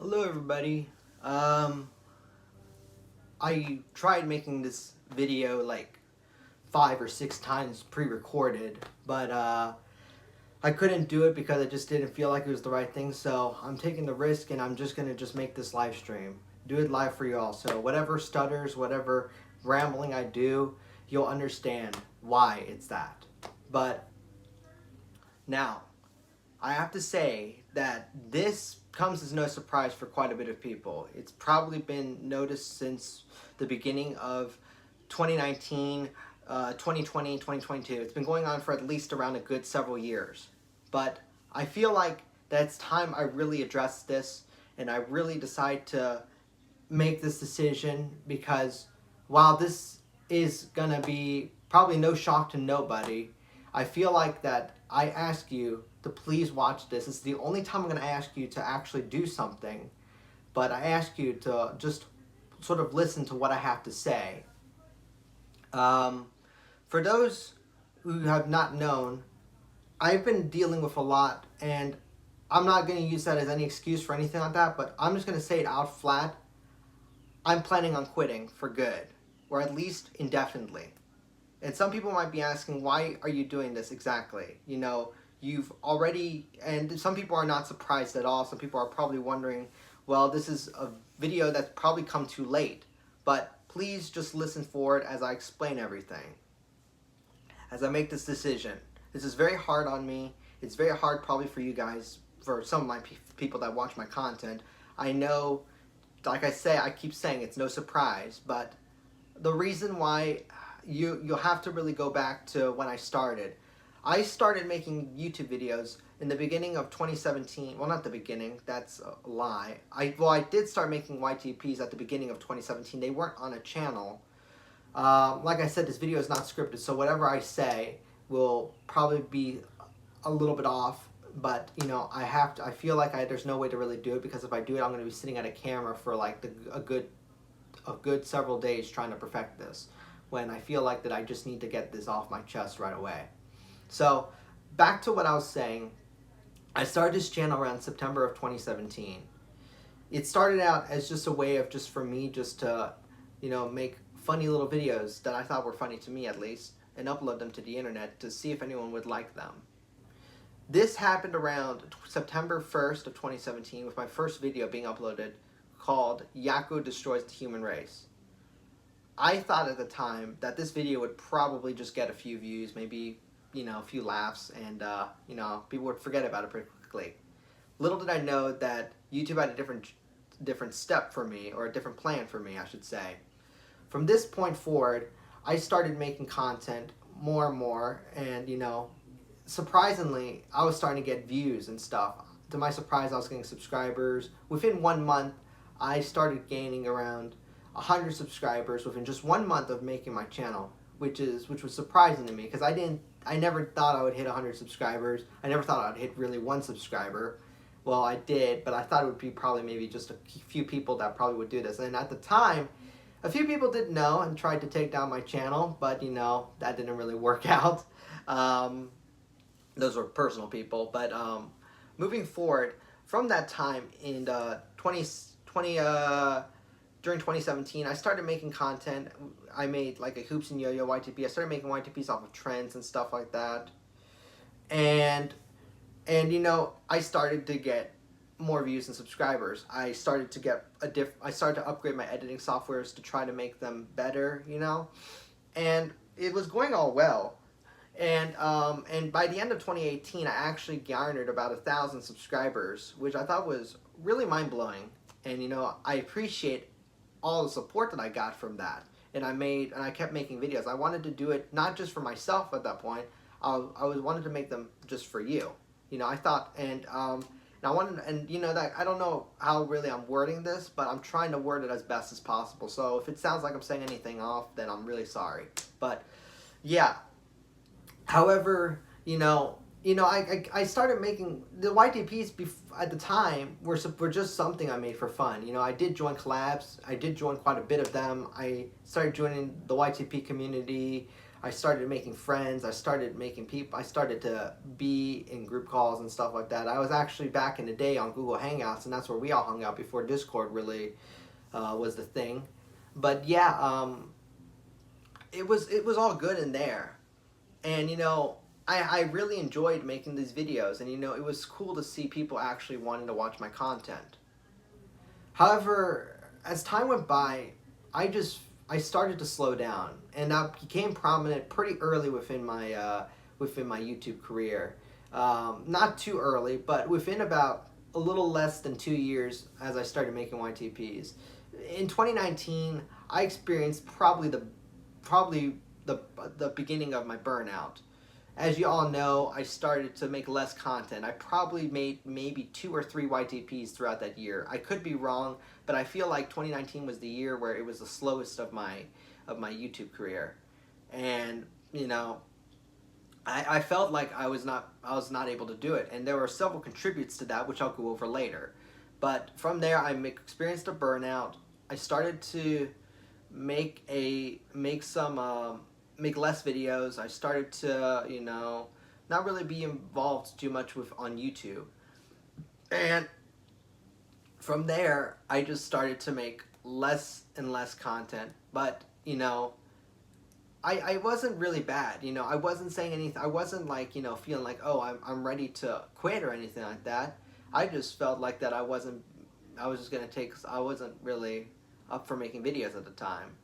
Hello everybody. I tried making this video like 5 or 6 times pre-recorded, but I couldn't do it because I just didn't feel like it was the right thing. So I'm taking the risk and I'm just gonna make this live stream. Do it live for you all. So whatever stutters, whatever rambling I do, you'll understand why it's that. But now I have to say that this comes as no surprise for quite a bit of people. It's probably been noticed since the beginning of 2019, 2020, 2022. It's been going on for at least around a good several years. But I feel like that it's time I really address this and I really decide to make this decision because while this is gonna be probably no shock to nobody, I feel like that I ask you to please watch this. It's the only time I'm gonna ask you to actually do something, but I ask you to just sort of listen to what I have to say. For those who have not known, I've been dealing with a lot, and I'm not going to use that as any excuse for anything like that, but I'm just going to say it out flat. I'm planning on quitting for good, or at least indefinitely. And some people might be asking, why are you doing this exactly? You know, you've already, and some people are not surprised at all. Some people are probably wondering, well, this is a video that's probably come too late. But please just listen for it as I explain everything. As I make this decision. This is very hard on me. It's very hard probably for you guys, for some of my people that watch my content. I know, like I say, I keep saying it's no surprise, but the reason why you'll have to really go back to when I started. I started making YouTube videos in the beginning of 2017. Well, not the beginning. That's a lie. I did start making YTPs at the beginning of 2017. They weren't on a channel. Like I said, this video is not scripted, so whatever I say will probably be a little bit off. But you know, I feel like there's no way to really do it because if I do it, I'm going to be sitting at a camera for like a good several days trying to perfect this. When I feel like that I just need to get this off my chest right away. So back to what I was saying. I started this channel around September of 2017. It started out as just a way of just for me just to, you know, make funny little videos that I thought were funny to me at least and upload them to the internet to see if anyone would like them. This happened around September 1st of 2017 with my first video being uploaded called Yaku Destroys the Human Race. I thought at the time that this video would probably just get a few views, maybe, you know, a few laughs, and, you know, people would forget about it pretty quickly. Little did I know that YouTube had a different step for me, or a different plan for me, I should say. From this point forward, I started making content more and more, and, you know, surprisingly, I was starting to get views and stuff. To my surprise, I was getting subscribers. Within 1 month, I started gaining around 100 subscribers within just 1 month of making my channel, which was surprising to me because I never thought I would hit 100 subscribers. I never thought I'd hit really 1 subscriber. Well, I did, but I thought it would be probably maybe just a few people that probably would do this. And at the time, a few people didn't know and tried to take down my channel, but you know, that didn't really work out. Those were personal people, but moving forward from that time in 2020, during 2017, I started making content. I made like a Hoops and Yo-Yo YTP. I started making YTPs off of trends and stuff like that. And you know, I started to get more views and subscribers. I started to get I started to upgrade my editing softwares to try to make them better, you know. And it was going all well. And by the end of 2018, I actually garnered about 1,000 subscribers, which I thought was really mind-blowing. And you know, I appreciate all the support that I got from that. And I kept making videos. I wanted to do it not just for myself at that point. I wanted to make them just for you. You know, I thought, and I wanted, and you know, that I don't know how really I'm wording this, but I'm trying to word it as best as possible. So if it sounds like I'm saying anything off, then I'm really sorry. But yeah. However, you know, I started making the YTPs at the time were just something I made for fun. You know, I did join collabs. I did join quite a bit of them. I started joining the YTP community. I started making friends. I started making people. I started to be in group calls and stuff like that. I was actually back in the day on Google Hangouts, and that's where we all hung out before Discord really was the thing. But yeah, it was all good in there, and I really enjoyed making these videos, and it was cool to see people actually wanting to watch my content. However, as time went by, I just I started to slow down, and that became prominent pretty early within my YouTube career. Not too early, but within about a little less than 2 years as I started making YTPs. In 2019, I experienced probably the the beginning of my burnout. As you all know, I started to make less content. I probably made maybe 2 or 3 YTPs throughout that year. I could be wrong, but I feel like 2019 was the year where it was the slowest of my YouTube career, and I felt like I was not able to do it, and there were several contributes to that, which I'll go over later. But from there, experienced a burnout. I started to make some make less videos. I started to not really be involved too much with on YouTube, and from there I just started to make less and less content. But I wasn't really bad. I wasn't saying anything. I wasn't like feeling like, oh, I'm ready to quit or anything like that. I just felt like that I was just gonna take. I wasn't really up for making videos at the time.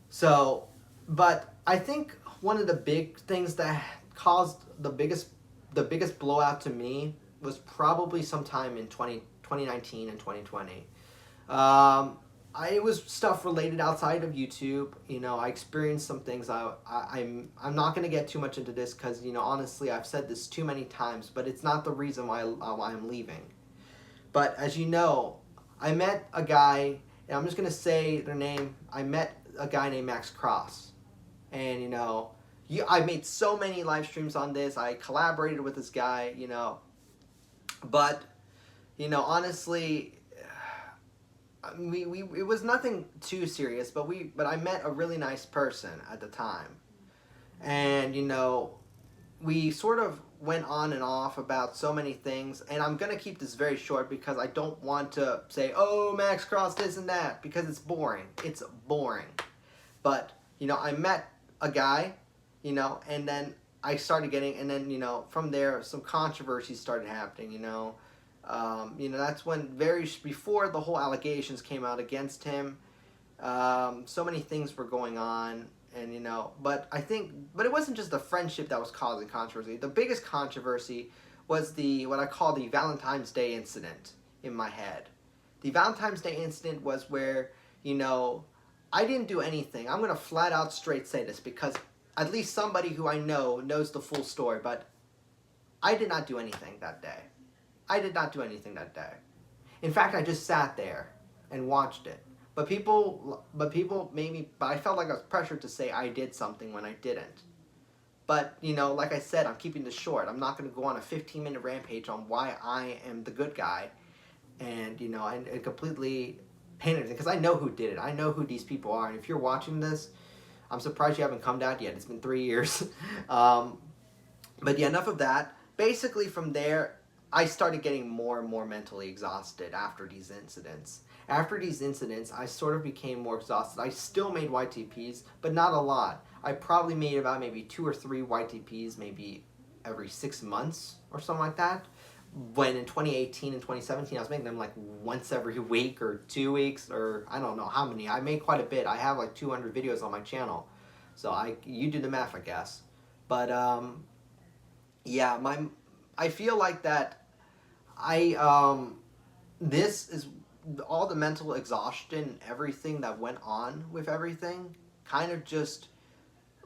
So, but I think one of the big things that caused the biggest blowout to me was probably sometime in 2019 and 2020. It was stuff related outside of YouTube. I experienced some things. I'm not gonna get too much into this because honestly I've said this too many times, but it's not the reason why I'm leaving. But as you know, I met a guy, and I'm just gonna say their name. I met a guy named Max Cross, and I made so many live streams on this. I collaborated with this guy, but honestly, we it was nothing too serious. But I met a really nice person at the time, and we sort of went on and off about so many things, and I'm gonna keep this very short because I don't want to say, oh, Max Cross this and that, because it's boring. It's boring. But I met a guy, and then I started getting, and then from there some controversies started happening. That's when before the whole allegations came out against him. So many things were going on, and but it wasn't just the friendship that was causing controversy. The biggest controversy was what I call the Valentine's Day incident in my head. The Valentine's Day incident was where I didn't do anything. I'm gonna flat out straight say this because at least somebody who I know knows the full story, but I did not do anything that day. I did not do anything that day. In fact, I just sat there and watched it. But people made me. But I felt like I was pressured to say I did something when I didn't. But like I said, I'm keeping this short. I'm not going to go on a 15-minute rampage on why I am the good guy, and and completely paint everything because I know who did it. I know who these people are. And if you're watching this, I'm surprised you haven't come down yet. It's been 3 years. But yeah, enough of that. Basically, from there, I started getting more and more mentally exhausted after these incidents. After these incidents, I sort of became more exhausted. I still made YTPs, but not a lot. I probably made about maybe 2 or 3 YTPs maybe every 6 months or something like that. When in 2018 and 2017, I was making them like once every week or 2 weeks, or I don't know how many. I made quite a bit. I have like 200 videos on my channel. So you do the math, I guess. But yeah, I feel like that this is all the mental exhaustion and everything that went on with everything kind of just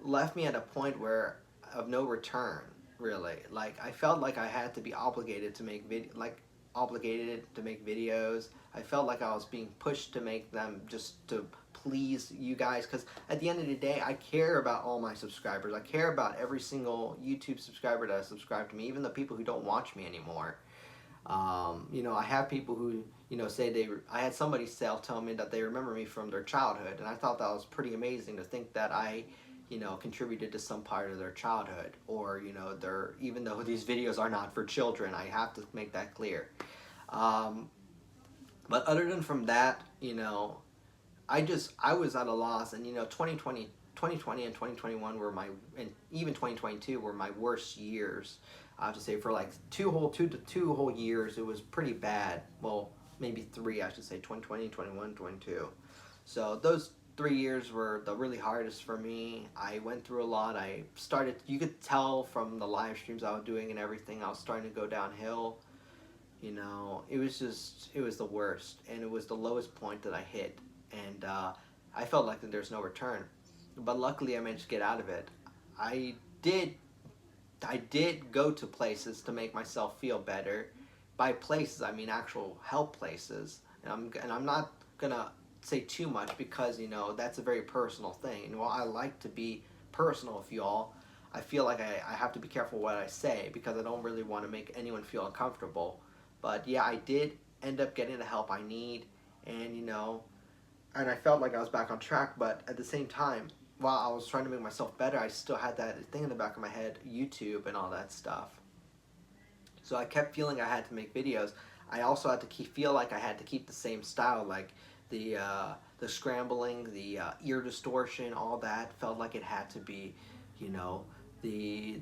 left me at a point where of no return, really. Like I felt like I had to be obligated to make videos. I felt like I was being pushed to make them just to please you guys, because at the end of the day, I care about all my subscribers. I care about every single YouTube subscriber that has subscribed to me, even the people who don't watch me anymore. I have people who, say I had somebody tell me that they remember me from their childhood, and I thought that was pretty amazing to think that I contributed to some part of their childhood, or they're, even though these videos are not for children, I have to make that clear. Um, but other than from that, I was at a loss, and 2020 and 2021 were and even 2022 were my worst years. I have to say, for like two whole years, it was pretty bad. Well, maybe three, I should say, 2020, 21, 22. So those 3 years were the really hardest for me. I went through a lot. You could tell from the live streams I was doing and everything, I was starting to go downhill. It was the worst, and it was the lowest point that I hit, and I felt like that there's no return. But luckily, I managed to get out of it. I did, I did go to places to make myself feel better. By places, I mean actual help places, and I'm not gonna say too much, because that's a very personal thing. And while I like to be personal with y'all, I feel like I have to be careful what I say, because I don't really want to make anyone feel uncomfortable. But yeah, I did end up getting the help I need, and and I felt like I was back on track. But at the same time, while I was trying to make myself better, I still had that thing in the back of my head, YouTube and all that stuff. So I kept feeling I had to make videos. I also had to feel like I had to keep the same style, like the scrambling, the ear distortion, all that felt like it had to be, you know, the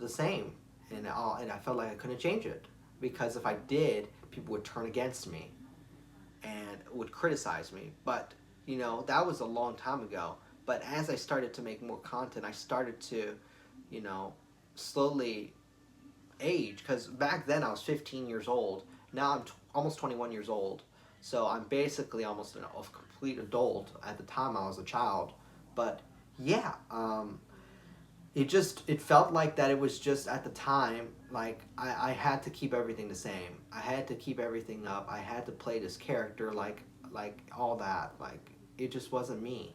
same, and I felt like I couldn't change it, because if I did, people would turn against me and would criticize me. But that was a long time ago. But as I started to make more content, I started to, you know, slowly age, because back then I was 15 years old. Now I'm almost 21 years old. So I'm basically almost a complete adult. At the time I was a child. But yeah, it felt like that it was just at the time, like I had to keep everything the same. I had to keep everything up. I had to play this character, like all that. Like, it just wasn't me.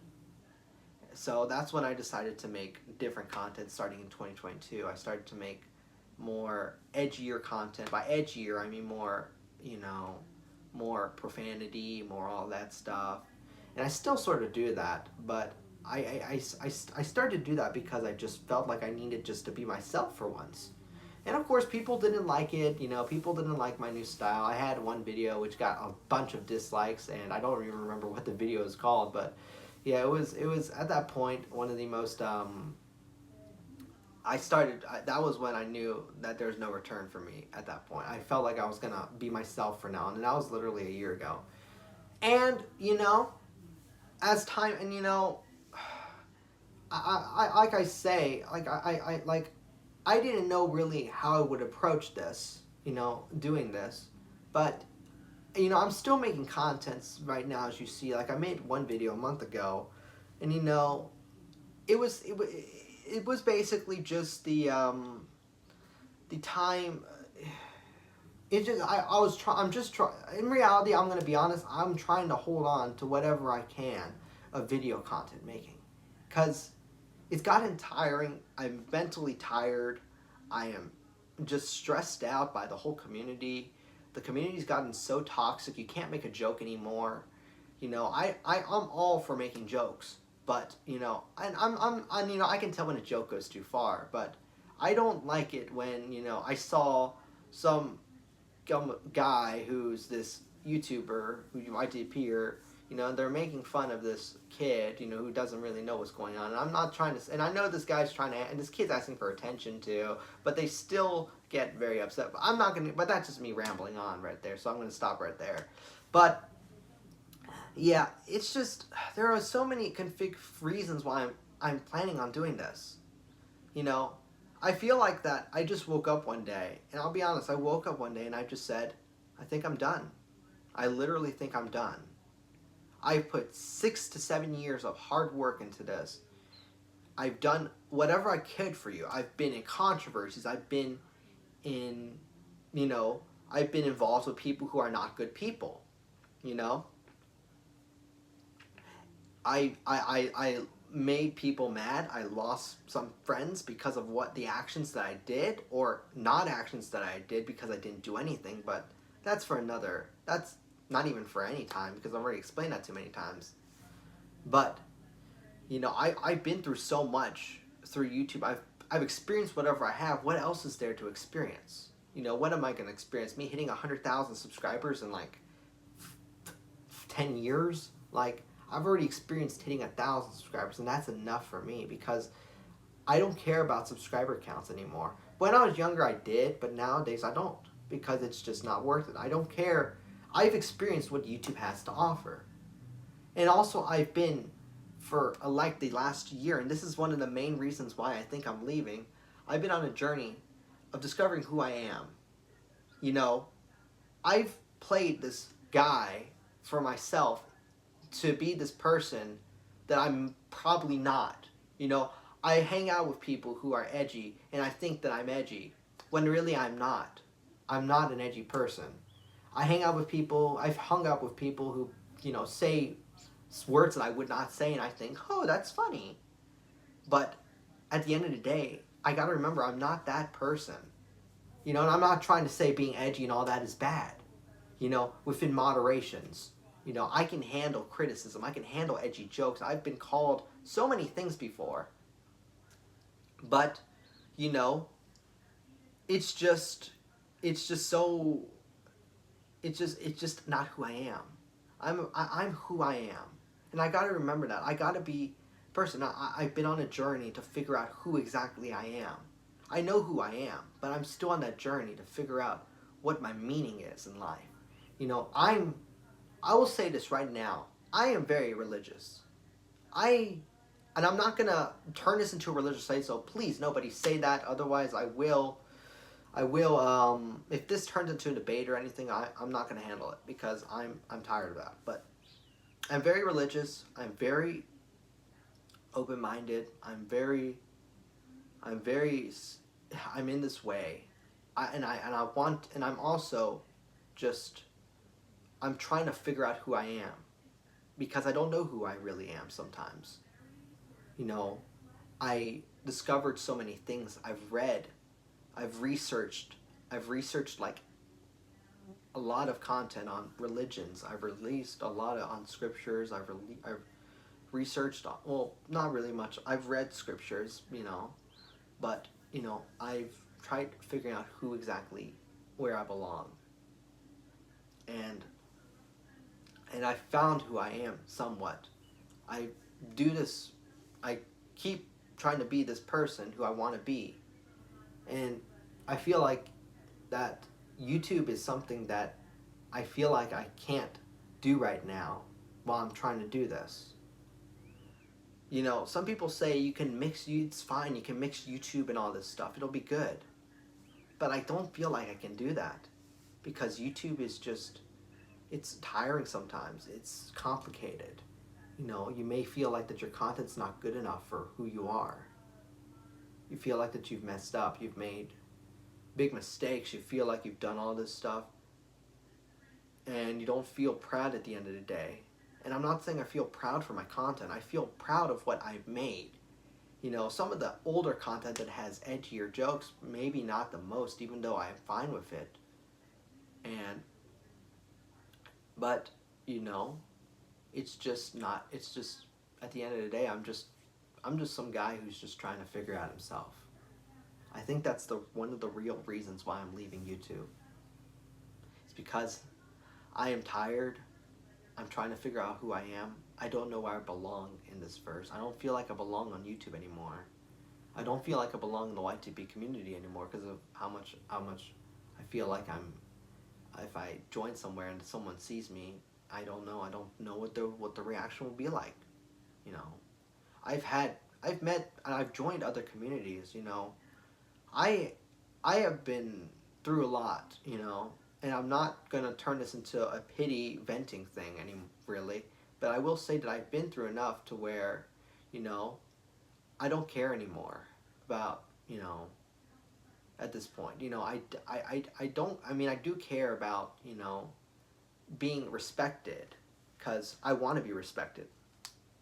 So that's when I decided to make different content starting in 2022. I started to make more edgier content. By edgier, I mean more, more profanity, more all that stuff. And I still sort of do that, but I started to do that because I just felt like I needed just to be myself for once. And of course, people didn't like it. People didn't like my new style. I had one video which got a bunch of dislikes, and I don't even remember what the video is called. But yeah, it was at that point one of the most. That was when I knew that there's no return for me. At that point, I felt like I was gonna be myself for now, and that was literally a year ago. And as time, and I like I say, like I didn't know really how I would approach this, doing this. But, I'm still making contents right now, as you see. Like, I made one video a month ago, and, it was basically just the time. It just, I was trying, I'm just trying, in reality, I'm going to be honest, I'm trying to hold on to whatever I can of video content making. Because it's gotten tiring. I'm mentally tired. I am just stressed out by the whole community. The community's gotten so toxic. You can't make a joke anymore. I'm all for making jokes, but I can tell when a joke goes too far. But I don't like it when I saw some guy who's this YouTuber who you might appear. They're making fun of this kid, who doesn't really know what's going on. And I'm not trying to, and I know this guy's trying to, and this kid's asking for attention too, but they still get very upset. But I'm not going to, but that's just me rambling on right there, so I'm going to stop right there. But, yeah, it's just, there are so many reasons why I'm planning on doing this. I feel like that I just woke up one day, and I'll be honest, I woke up one day and I just said, I think I'm done. I literally think I'm done. I've put 6 to 7 years of hard work into this. I've done whatever I could for you. I've been in controversies. I've been I've been involved with people who are not good people. I made people mad. I lost some friends because of the actions that I did, or not actions that I did because I didn't do anything. But that's not even for any time, because I've already explained that too many times. But I've been through so much through YouTube. I've experienced whatever I have. What else is there to experience? What am I going to experience? Me hitting 100,000 subscribers in like 10 years? Like, I've already experienced hitting 1,000 subscribers, and that's enough for me because I don't care about subscriber counts anymore. When I was younger, I did, but nowadays I don't because it's just not worth it. I don't care. I've experienced what YouTube has to offer. And also, I've been for like the last year, and this is one of the main reasons why I think I'm leaving. I've been on a journey of discovering who I am. You know, I've played this guy for myself to be this person that I'm probably not. I hang out with people who are edgy, and I think that I'm edgy, when really I'm not. I'm not an edgy person. I've hung out with people who, say words that I would not say, and I think, oh, that's funny. But at the end of the day, I gotta remember I'm not that person. And I'm not trying to say being edgy and all that is bad. Within moderations. I can handle criticism. I can handle edgy jokes. I've been called so many things before. But, it's just so, it's just not who I am. I'm who I am. And I gotta remember that. I gotta be a person. I've been on a journey to figure out who exactly I am. I know who I am, but I'm still on that journey to figure out what my meaning is in life. I will say this right now. I am very religious. And I'm not gonna turn this into a religious site, so please nobody say that. Otherwise, I will. If this turns into a debate or anything, I'm not gonna handle it because I'm tired of that. But I'm very religious. I'm very open-minded. I'm in this way. I'm also just, I'm trying to figure out who I am because I don't know who I really am sometimes. I discovered so many things. I've read, I've researched like a lot of content on religions. I've released a lot on scriptures. I've researched, well, not really much. I've read scriptures, but, I've tried figuring out where I belong. And I found who I am somewhat. I do this, I keep trying to be this person who I want to be. And I feel like that YouTube is something that I feel like I can't do right now while I'm trying to do this. Some people say it's fine, you can mix YouTube and all this stuff, it'll be good. But I don't feel like I can do that because YouTube is just, it's tiring sometimes, it's complicated. You may feel like that your content's not good enough for who you are. You feel like that you've messed up, you've made big mistakes, you feel like you've done all this stuff, and you don't feel proud at the end of the day. And I'm not saying I feel proud for my content, I feel proud of what I've made. Some of the older content that has edgier jokes, maybe not the most, even though I'm fine with it. But, it's just, at the end of the day, I'm just some guy who's just trying to figure out himself. I think that's one of the real reasons why I'm leaving YouTube. It's because I am tired. I'm trying to figure out who I am. I don't know where I belong in this verse. I don't feel like I belong on YouTube anymore. I don't feel like I belong in the YTB community anymore because of how much I feel like if I join somewhere and someone sees me, I don't know what the reaction will be like. I've met and I've joined other communities. I have been through a lot, and I'm not gonna turn this into a pity venting thing really, but I will say that I've been through enough to where, I don't care anymore about, at this point. I do care about, being respected, because I want to be respected.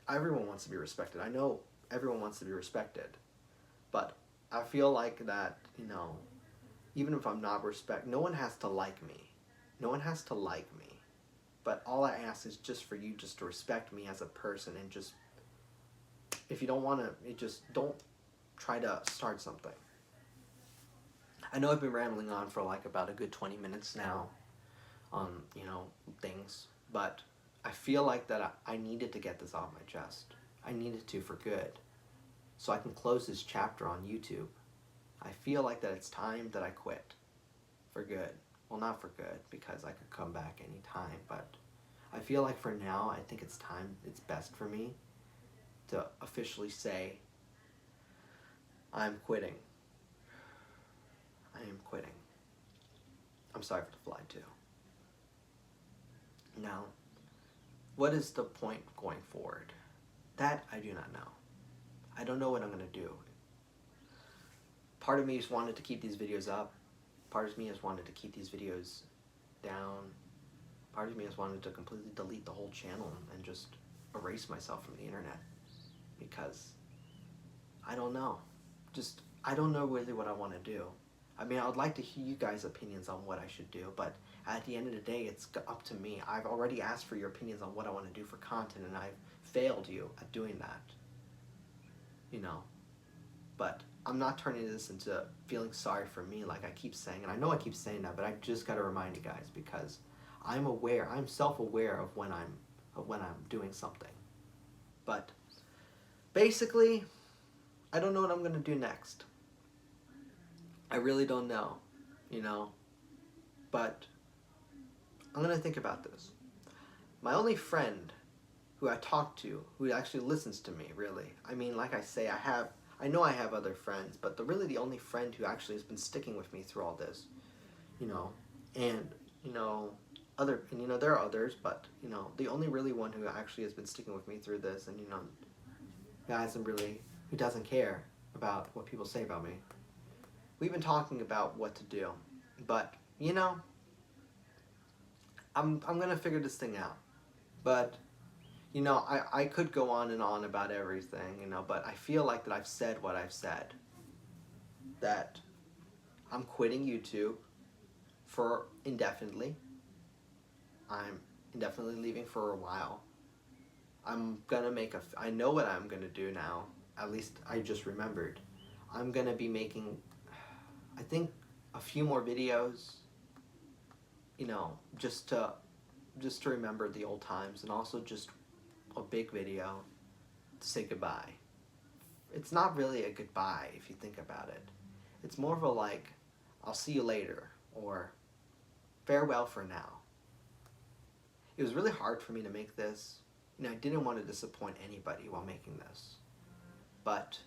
Everyone wants to be respected. I know everyone wants to be respected. But I feel like that, even if I'm not no one has to like me. No one has to like me. But all I ask is just for you just to respect me as a person and just if you don't want to, it just don't try to start something. I know I've been rambling on for like about a good 20 minutes now on, things, but I feel like that I needed to get this off my chest. I needed to for good, so I can close this chapter on YouTube. I feel like that it's time that I quit for good. Well, not for good, because I could come back anytime, but I feel like for now, I think it's time, it's best for me to officially say, I'm quitting. I am quitting. I'm sorry for the fly too. Now, what is the point going forward? That I do not know. I don't know what I'm going to do. Part of me just wanted to keep these videos up. Part of me has wanted to keep these videos down. Part of me has wanted to completely delete the whole channel and just erase myself from the internet. Because I don't know. I don't know really what I want to do. I mean, I would like to hear you guys' opinions on what I should do, but at the end of the day, it's up to me. I've already asked for your opinions on what I want to do for content, and I've failed you at doing that. But I'm not turning this into feeling sorry for me like I keep saying, and I know I keep saying that, but I just got to remind you guys, because I'm self-aware of when I'm doing something. But basically, I don't know what I'm going to do next. I really don't know, but I'm going to think about this. My only friend who I talk to, who actually listens to me, really, I mean, like I say, I know I have other friends, but really the only friend who actually has been sticking with me through all this, and, there are others, but, the only really one who actually has been sticking with me through this, and, who doesn't care about what people say about me. We've been talking about what to do, but, I'm gonna figure this thing out. But, I could go on and on about everything, but I feel like that I've said what I've said. That I'm quitting YouTube for indefinitely. I'm indefinitely leaving for a while. I'm gonna I know what I'm gonna do now. At least I just remembered. I'm gonna be making, I think, a few more videos, just to remember the old times, and also just a big video to say goodbye. It's not really a goodbye if you think about it. It's more of a like, I'll see you later, or farewell for now. It was really hard for me to make this. I didn't want to disappoint anybody while making this. But,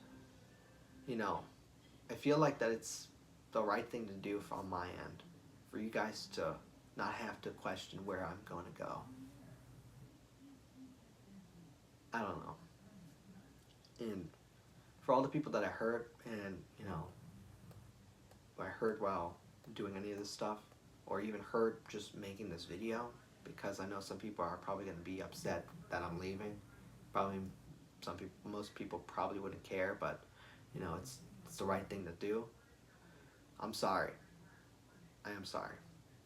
I feel like that it's the right thing to do on my end, for you guys to not have to question where I'm going to go. I don't know. And for all the people that I hurt, and, who I hurt while doing any of this stuff, or even hurt just making this video, because I know some people are probably going to be upset that I'm leaving. Probably most people probably wouldn't care, but, it's the right thing to do. I'm sorry. I am sorry.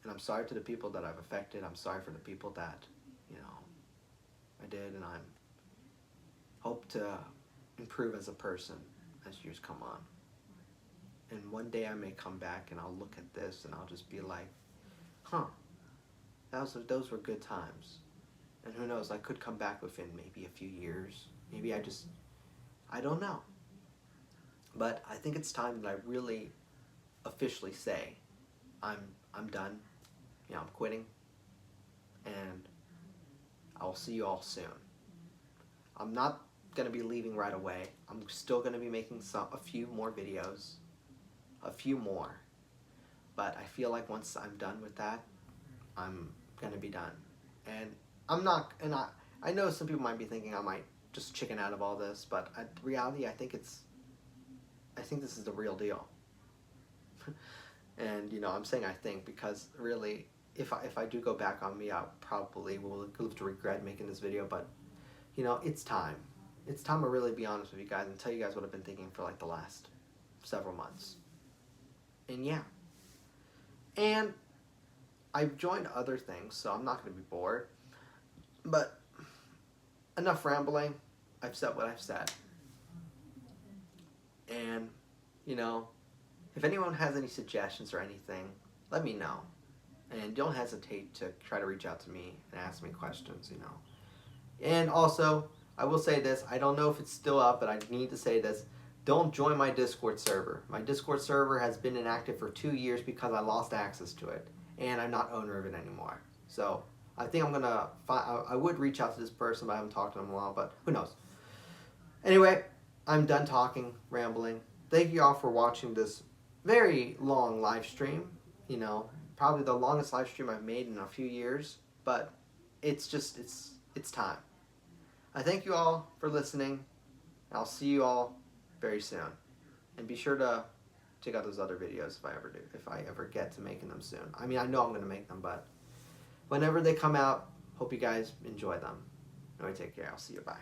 And I'm sorry to the people that I've affected. I'm sorry for the people that, I did, and I hope to improve as a person as years come on. And one day I may come back and I'll look at this and I'll just be like, those were good times. And who knows, I could come back within maybe a few years. Maybe I don't know. But I think it's time that I really officially say, I'm done. I'm quitting. And I'll see you all soon. I'm not going to be leaving right away. I'm still going to be making a few more videos. A few more. But I feel like once I'm done with that, I'm going to be done. And I know some people might be thinking I might just chicken out of all this, but in reality, I think this is the real deal. And, I'm saying I think because really, if I do go back on me, I probably will live to regret making this video, but, it's time. It's time to really be honest with you guys and tell you guys what I've been thinking for like the last several months. And yeah. And I've joined other things, so I'm not going to be bored. But enough rambling. I've said what I've said. And, you know, if anyone has any suggestions or anything, let me know. And don't hesitate to try to reach out to me and ask me questions, you know. And also, I will say this, I don't know if it's still up, but I need to say this. Don't join my Discord server. My Discord server has been inactive for 2 years because I lost access to it. And I'm not owner of it anymore. So, I think I'm going to I would reach out to this person, but I haven't talked to them in a while, but who knows. Anyway, I'm done talking, rambling. Thank you all for watching this very long live stream. You know, probably the longest live stream I've made in a few years, but it's time. I thank you all for listening. I'll see you all very soon. And be sure to check out those other videos if I ever get to making them soon. I mean, I know I'm going to make them, but whenever they come out, hope you guys enjoy them. Anyway, take care. I'll see you. Bye.